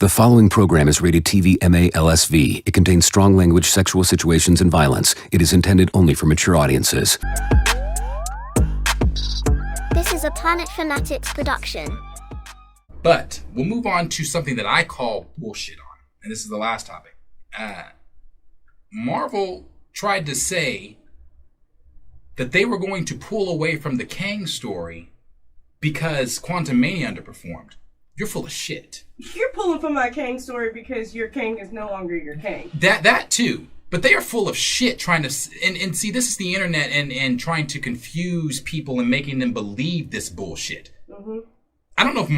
The following program is rated TV MA LSV. It contains strong language, sexual situations, and violence. It is intended only for mature audiences. This is a Planet Fanatix production. But we'll move on to something that I call bullshit on. And this is the last topic. Marvel tried to say that they were going to pull away from the Kang story because Quantumania underperformed. You're full of shit. You're pulling from my Kang story because your Kang is no longer your Kang. That too. But they are full of shit trying to... And see, this is the internet and trying to confuse people and making them believe this bullshit. Mm-hmm. I don't know if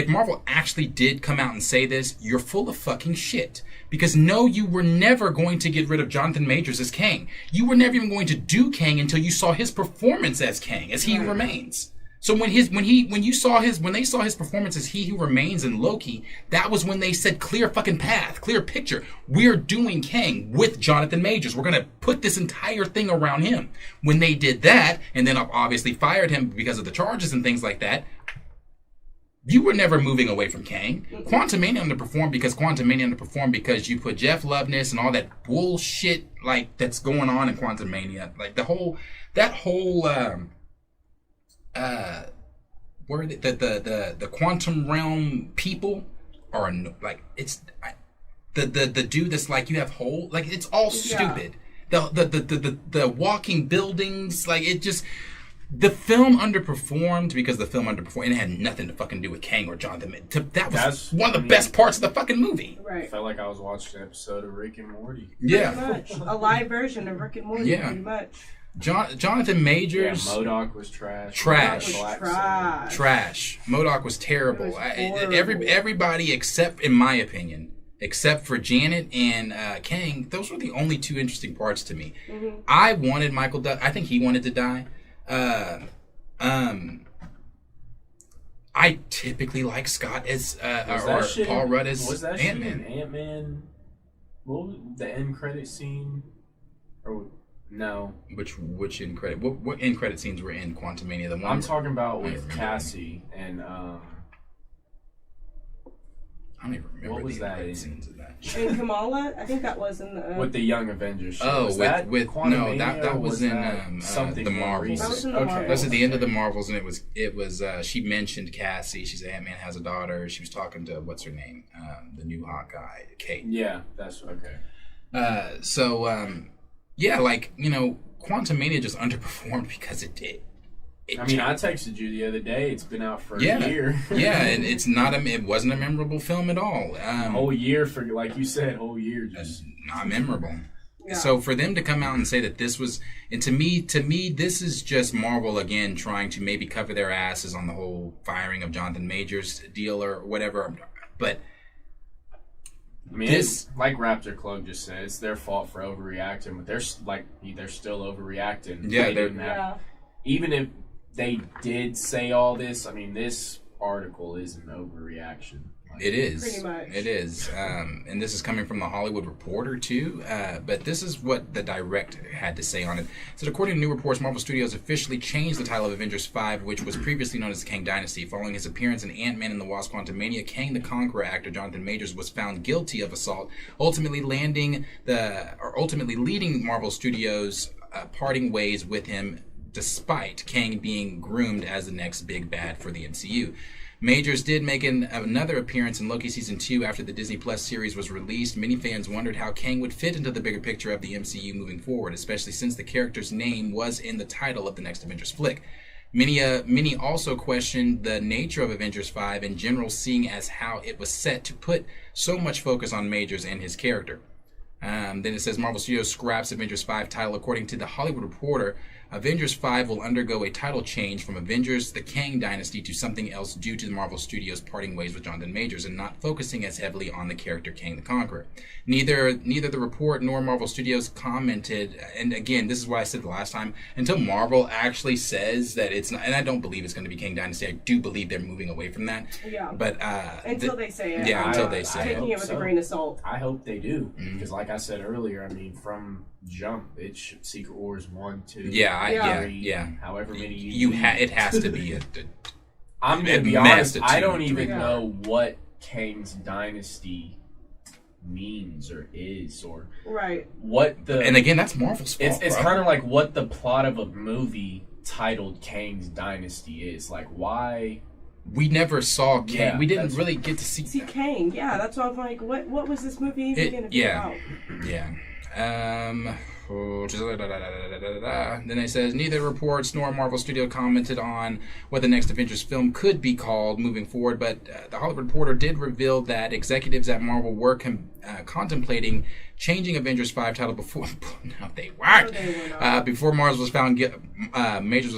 Marvel actually did come out and say this. You're full of fucking shit. Because no, you were never going to get rid of Jonathan Majors as Kang. You were never even going to do Kang until you saw his performance as Kang, as He Who Remains. So when they saw his performance as He Who Remains in Loki, that was when they said clear fucking path, clear picture. We're doing Kang with Jonathan Majors. We're gonna put this entire thing around him. When they did that, and then obviously fired him because of the charges and things like that, you were never moving away from Kang. Quantumania underperformed because you put Jeff Loveness and all that bullshit like that's going on in Quantumania, like the whole. Where the quantum realm people are like the dude that's like you have whole like it's all stupid. The walking buildings, like it just the film underperformed because the film underperformed and it had nothing to fucking do with Kang or Jonathan. That's one of the best parts of the fucking movie. Right. I felt like I was watching an episode of Rick and Morty. Yeah. Pretty much. A live version of Rick and Morty. Yeah. Pretty much. Jonathan Majors. Yeah, MODOK was trash. Trash. MODOK was terrible. Everybody except, in my opinion, except for Janet and Kang, those were the only two interesting parts to me. Mm-hmm. I wanted Michael Doug. I think he wanted to die. I typically like Scott as or Paul Rudd as Ant-Man. Was that shit in Ant-Man? What was the end credit scene? Or no. Which end credit? What end credit scenes were in Quantumania? The one I'm talking about with Cassie and I don't even remember what was the that end scenes of that. And Kamala, I think that was in the with the Young Avengers. Oh, was that was in something the Marvels. That was in the Marvels. That was at the end of the Marvels, and it was she mentioned Cassie. She said Ant-Man has a daughter. She was talking to what's her name, the new hot guy, Kate. Yeah, that's okay. Yeah, like, you know, Quantumania just underperformed because it did. I texted you the other day. It's been out for a year. Yeah, and it wasn't a memorable film at all. Whole year for, like you said, whole year just not memorable. Yeah. So for them to come out and say that this was, and to me, this is just Marvel again trying to maybe cover their asses on the whole firing of Jonathan Majors deal or whatever. But I mean, it's like Raptor Cloak just said, it's their fault for overreacting, but they're still overreacting. Yeah, even if they did say all this, I mean, this article is an overreaction. It is. Pretty much. It is. And this is coming from the Hollywood Reporter, too. But this is what the Direct had to say on it. It said, according to new reports, Marvel Studios officially changed the title of Avengers 5, which was previously known as the Kang Dynasty. Following his appearance in Ant-Man and the Wasp Quantumania, Kang the Conqueror actor Jonathan Majors was found guilty of assault, ultimately leading Marvel Studios parting ways with him, despite Kang being groomed as the next big bad for the MCU. Majors did make another appearance in Loki Season 2 after the Disney Plus series was released. Many fans wondered how Kang would fit into the bigger picture of the MCU moving forward, especially since the character's name was in the title of the next Avengers flick. Many also questioned the nature of Avengers 5 in general, seeing as how it was set to put so much focus on Majors and his character. Then it says Marvel Studios scraps Avengers 5 title. According to the Hollywood Reporter, Avengers 5 will undergo a title change from Avengers the Kang Dynasty to something else due to the Marvel Studios parting ways with Jonathan Majors and not focusing as heavily on the character Kang the Conqueror. Neither the report nor Marvel Studios commented, and again, this is what I said the last time, until Marvel actually says that it's not, and I don't believe it's going to be Kang Dynasty. I do believe they're moving away from that. Yeah. But until they say it. Yeah, until they say it. Taking it with a grain of salt. I hope they do, because like I said earlier, I mean, from jump, it's Secret Wars 1, 2, yeah. However many it has to be I'm gonna be honest. I don't even know what Kang's dynasty means or is, or Right. what the. And again, that's Marvel's fault. It's kind of like what the plot of a movie titled Kang's Dynasty is. Like, why? We never saw Kang. Yeah, We didn't really get to see Kang. Yeah, that's why I'm like, what was this movie even going to be about? Yeah. Then it says, neither reports nor Marvel Studio commented on what the next Avengers film could be called moving forward, but the Hollywood Reporter did reveal that executives at Marvel were contemplating changing Avengers 5 title before no, they weren't. Before Majors was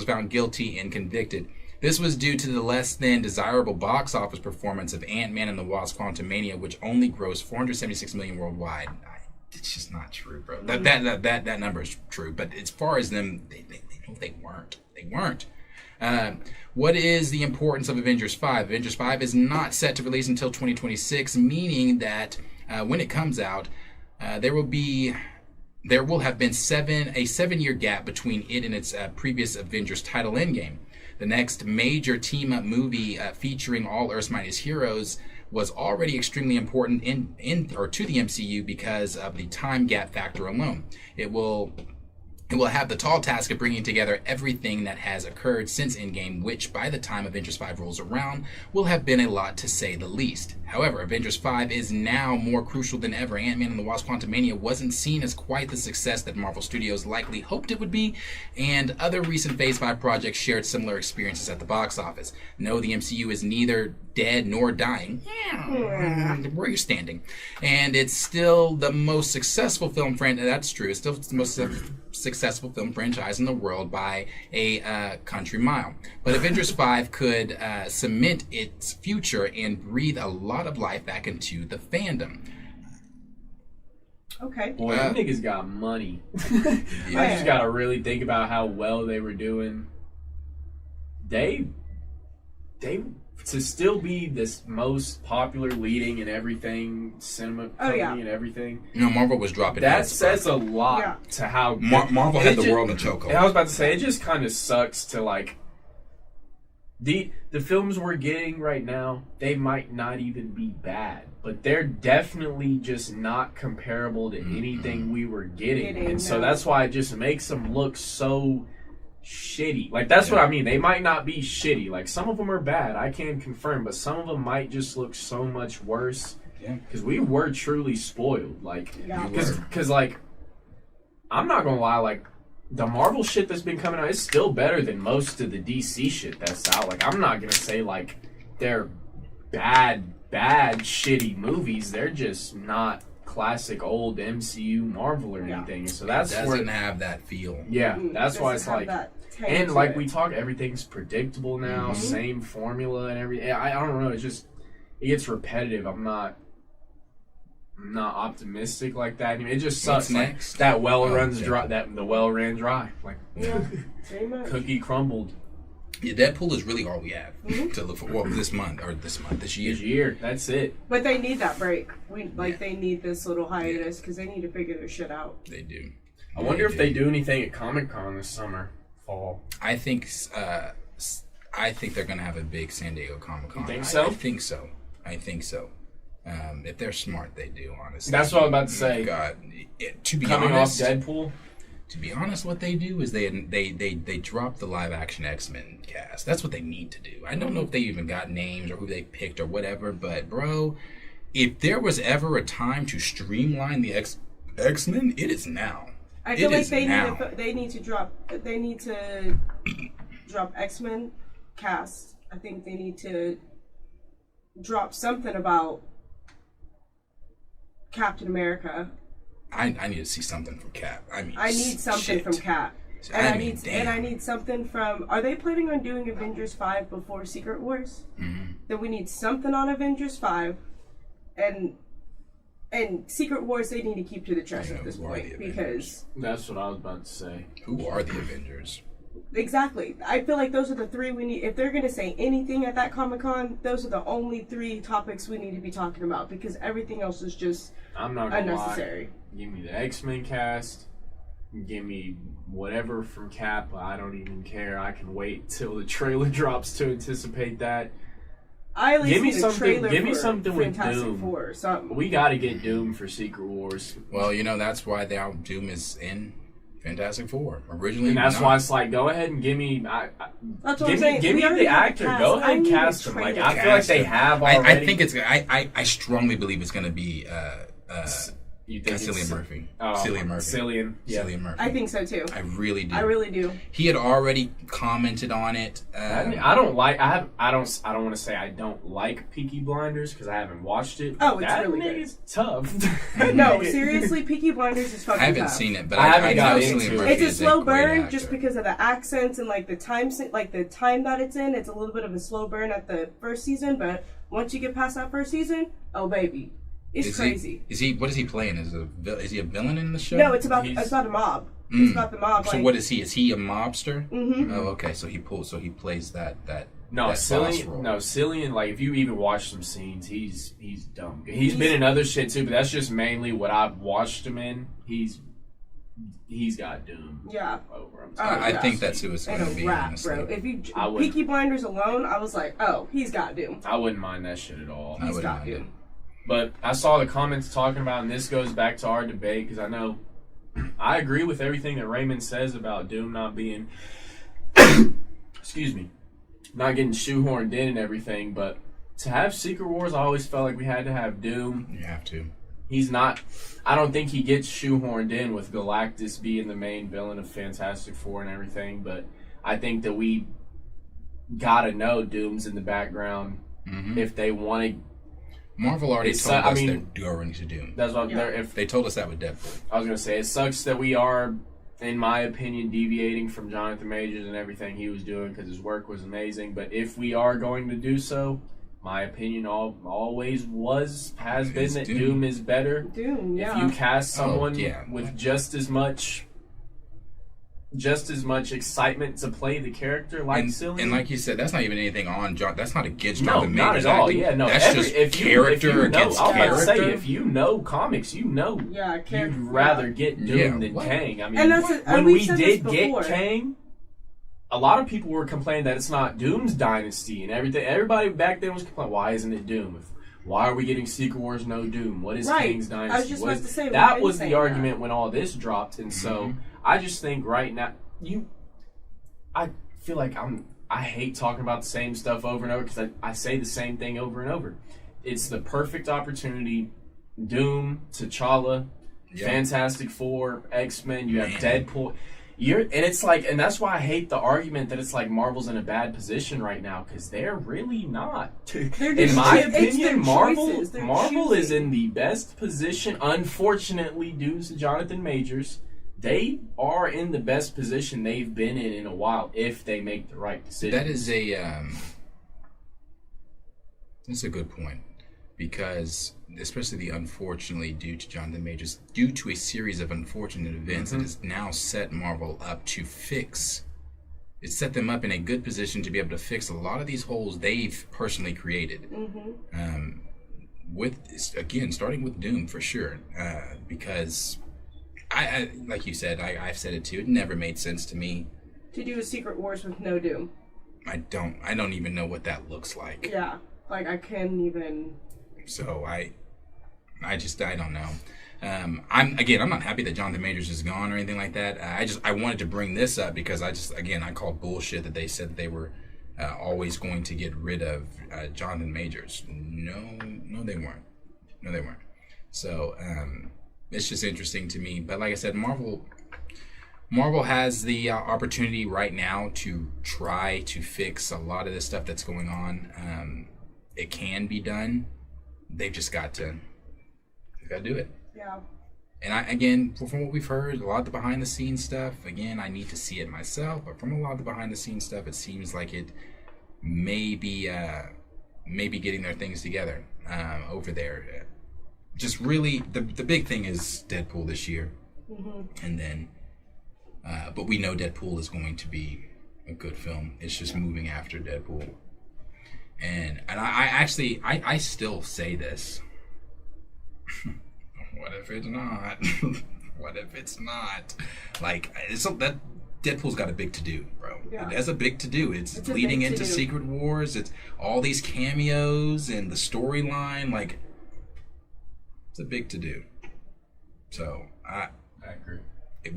found guilty and convicted. This was due to the less than desirable box office performance of Ant-Man and the Wasp: Quantumania, which only grossed $476 million worldwide. It's just not true, bro. That number is true, but as far as them, they weren't. They weren't. What is the importance of Avengers 5? Avengers 5 is not set to release until 2026, meaning that when it comes out, there will have been a 7-year gap between it and its previous Avengers title, Endgame. The next major team-up movie featuring all Earth's mightiest heroes was already extremely important to the MCU because of the time gap factor alone. It will have the tall task of bringing together everything that has occurred since Endgame, which by the time Avengers 5 rolls around will have been a lot to say the least. However, Avengers 5 is now more crucial than ever. Ant-Man and the Wasp: Quantumania wasn't seen as quite the success that Marvel Studios likely hoped it would be, and other recent Phase 5 projects shared similar experiences at the box office. No, the MCU is neither dead nor dying. Where you're standing. And it's still the most successful film franchise. That's true. It's still the most successful film franchise in the world by a country mile. But Avengers 5 could cement its future and breathe a lot of life back into the fandom. Okay. Boy, them niggas got money. I just gotta really think about how well they were doing. They to still be this most popular leading and everything cinema company and everything. Marvel was dropping. That says a lot to how Marvel had the world in a chokehold. I was about to say, it just kind of sucks to like the films we're getting right now. They might not even be bad, but they're definitely just not comparable to anything we were getting, and so that's why it just makes them look so shitty. Like, that's what I mean. They might not be shitty. Like, some of them are bad, I can confirm, but some of them might just look so much worse. Because we were truly spoiled. Like, because like, I'm not gonna lie, like, the Marvel shit that's been coming out is still better than most of the DC shit that's out. Like, I'm not gonna say like they're bad shitty movies. They're just not classic old MCU Marvel or anything. So that's it doesn't have that feel. Yeah, that's why it's like, and like we talk, everything's predictable now, same formula and everything. I don't know. It's just, it gets repetitive. I'm not optimistic like that. I mean, it just sucks. Like, that well runs dry. The well ran dry. Like, cookie crumbled. Yeah, Deadpool is really all we have to look for. Well, this year. This year, that's it. But they need that break. They need this little hiatus because they need to figure their shit out. They do. I wonder if they do anything at Comic-Con this summer, fall. I think they're gonna have a big San Diego Comic-Con. You think so? I think so. If they're smart, they do. Honestly, that's what I'm about to say. God, to be coming honest, off Deadpool. To be honest, what they do is they drop the live action X-Men cast. That's what they need to do. I don't know if they even got names or who they picked or whatever, but bro, if there was ever a time to streamline the X-Men, it is now. I feel like they need to drop X-Men cast. I think they need to drop something about Captain America. I need to see something from Cap. I need something from Cap. And I need something from... Are they planning on doing Avengers 5 before Secret Wars? Mm-hmm. Then we need something on Avengers 5. And Secret Wars, they need to keep to the chest at this point. Because... That's what I was about to say. Who are the Avengers? Exactly. I feel like those are the three we need. If they're going to say anything at that Comic-Con, those are the only three topics we need to be talking about. Because everything else is just unnecessary. Lie. Give me the X-Men cast. Give me whatever from Cap. I don't even care. I can wait till the trailer drops to anticipate that. I at least Give me need a something. trailer Give me for something with Fantastic Doom. Four or something. We got to get Doom for Secret Wars. Well, that's why Doom is in Fantastic Four originally. And that's not. why it's like, go ahead and give me. That's what I'm saying. Give me the actor. Go ahead and cast him. Like I feel like they have already. I think it's. I strongly believe it's going to be. You think Cillian Murphy. Cillian Murphy. Cillian Murphy. I think so too. I really do. I really do. He had already commented on it. I don't like. I don't want to say I don't like Peaky Blinders because I haven't watched it. Oh, it's that really good. It's tough. No, seriously, Peaky Blinders is fucking I haven't tough. seen it, but I haven't I got know into Cillian it. Murphy It's a is slow great burn actor. just because of the accents and like the time that it's in. It's a little bit of a slow burn at the first season, but once you get past that first season, oh baby, it's crazy. What is he playing? Is he a villain in the show? No, it's about a mob. It's about the mob. So like, what is he? Is he a mobster? Mm-hmm. Oh, okay. So he plays that. No, that boss Cillian. role. No, Cillian. Like if you even watch some scenes, he's dumb. He's been in other shit too, but that's just mainly what I've watched him in. He's got Doom. Yeah. Over him. I think that's who it's going And to a be. rap, Honestly. bro. If you I would- Peaky Blinders alone, I was like, oh, he's got Doom. I wouldn't mind that shit at all. I He's wouldn't got mind Doom. But I saw the comments talking about, and this goes back to our debate because I know I agree with everything that Raymond says about Doom not being, excuse me, not getting shoehorned in and everything. But to have Secret Wars, I always felt like we had to have Doom. You have to. He's not. I don't think he gets shoehorned in with Galactus being the main villain of Fantastic Four and everything. But I think that we gotta know Doom's in the background if they want to. Marvel already It's, told I us mean, they're going to Doom. That's what Yeah. if They told us that with Deadpool. I was gonna say. It sucks that we are, in my opinion, deviating from Jonathan Majors and everything he was doing because his work was amazing. But if we are going to do so, my opinion always has been It's that Doom. Doom is better. Doom, yeah. If you cast someone yeah. with just as much excitement to play the character like Cillian. And like you said, that's not even anything on John. That's not against No, Jonathan not Majors at all. acting. Yeah, no. That's just if character you know, against I was about to character. say, if you know comics, you know Yeah, you'd rather get Doom Yeah, than what? Kang. I mean, And that's when and we we've said did this get before. Kang, a lot of people were complaining that it's not Doom's dynasty and everything. Everybody back then was complaining, why isn't it Doom? Why are we getting Secret Wars no Doom? What is Right. Kang's dynasty? I was just What about is- to say, we've that been was saying the that. argument when all this dropped, and so I just think right now I feel like I hate talking about the same stuff over and over because I say the same thing over and over. It's the perfect opportunity. Doom, T'Challa, Yeah. Fantastic Four, X-Men, you have Man. Deadpool. And it's like, and that's why I hate the argument that it's like Marvel's in a bad position right now because they're really not. They're In just my it's their opinion, Marvel choices. They're Marvel is choosing. in the best position. Unfortunately, due to Jonathan Majors, they are in the best position they've been in a while if they make the right decision. That is that's a good point because especially the unfortunately due to Jonathan Majors, due to a series of unfortunate events, it has now set Marvel up to fix. It set them up in a good position to be able to fix a lot of these holes they've personally created. Starting with Doom for sure, because I like you said, I've said it too. It never made sense to me. To do a Secret Wars with no Doom. I don't even know what that looks like. Yeah. Like, I can't even... So I don't know. I'm not happy that Jonathan Majors is gone or anything like that. I wanted to bring this up because I called bullshit that they said that they were always going to get rid of Jonathan Majors. No, they weren't. No, they weren't. So it's just interesting to me. But like I said, Marvel has the opportunity right now to try to fix a lot of this stuff that's going on. It can be done. They've just got to do it. Yeah. And from what we've heard, a lot of the behind the scenes stuff, again, I need to see it myself, but from a lot of the behind the scenes stuff, it seems like it may be getting their things together over there. Just really, the big thing is Deadpool this year. And then, but we know Deadpool is going to be a good film. It's just moving after Deadpool. And I still say this. What if it's not? What if it's not? Like, that Deadpool's got a big to do, bro. Yeah. It has a big to do. It's a leading big into to-do. Secret Wars. It's all these cameos and the storyline. Like, it's a big to do. So I agree.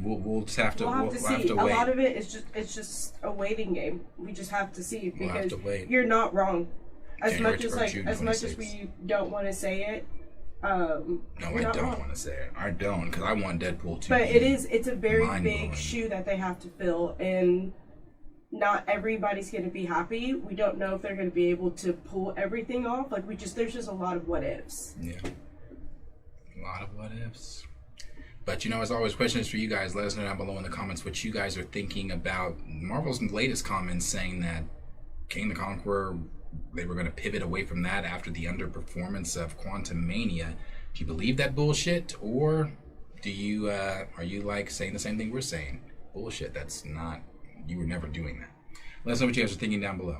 We'll just have to. We'll have to we'll have see. to A wait. lot of it is just a waiting game. We just have to see We'll have because to wait. you're not wrong. As January much as or like June as much as 26th. we don't want to say it. No, you're I not don't wrong. want to say it. I don't, because I want Deadpool to. But be it's a very mind-blowing. big shoe that they have to fill, and not everybody's going to be happy. We don't know if they're going to be able to pull everything off. Like there's just a lot of what ifs. Yeah, a lot of what ifs. But as always, questions for you guys. Let us know down below in the comments what you guys are thinking about Marvel's latest comments saying that King the Conqueror, they were going to pivot away from that after the underperformance of Quantumania. Do you believe that bullshit, or do you are you like saying the same thing we're saying? Bullshit. That's not. You were never doing that. Let us know what you guys are thinking down below.